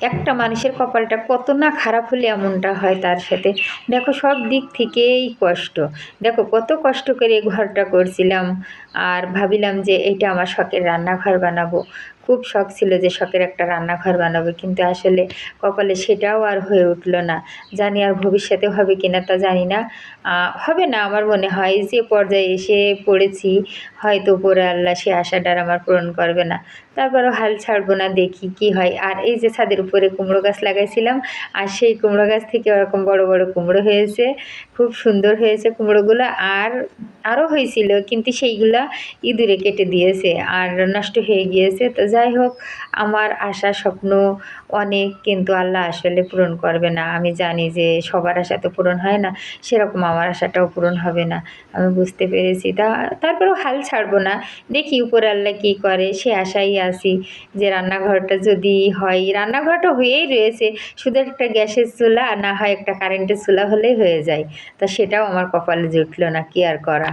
একটা মানুষের কপালটা কত না খারাপ হলে এমনটা হয় তার সাথে। দেখো সব দিক থেকেই কষ্ট। দেখো কত কষ্ট করে এই ঘরটা করছিলাম, আর ভাবিলাম যে এইটা আমার শখের রান্নাঘর বানাবো। খুব শখ ছিল যে শখের একটা রান্নাঘর বানাবো, কিন্তু আসলে কপালে সেটাও আর হয়ে উঠলো না। জানি আর ভবিষ্যতে হবে কিনা তা জানি না। হবে না আমার মনে হয়, যে পর্যায়ে এসে পড়েছি হয়তো উপরে আল্লাহ সে আশাটার আমার পূরণ করবে না। তারপরও হাল ছাড়বো না, দেখি কি হয়। আর এই যে ছাদের উপরে কুমড়ো গাছ লাগাইছিলাম, আর সেই কুমড়ো গাছ থেকে ওরকম বড় বড় কুমড়ো হয়েছে, খুব সুন্দর হয়েছে কুমড়োগুলো। আর আরও হয়েছিল, কিন্তু সেইগুলা ইঁদুরে কেটে দিয়েছে আর নষ্ট হয়ে গিয়েছে। তো যাই হোক, আমার আশা স্বপ্ন অনেক, কিন্তু আল্লাহ আসলে পূরণ করবে না। আমি জানি যে সবার আশা তো পূরণ হয় না, সেরকম আমার আশাটাও পূরণ হবে না, আমি বুঝতে পেরেছি। তারপরেও হাল ছাড়বো না, দেখি উপর আল্লাহ কী করে, সে আশাই আছি যে রান্নাঘরটা যদি হয়। রান্নাঘরটা হয়েই রয়েছে, শুধু একটা গ্যাসের চুলা আর না হয় একটা কারেন্টের চুলা হলেই হয়ে যায়। তা সেটাও আমার কপালে জুটলো না, কি আর করা।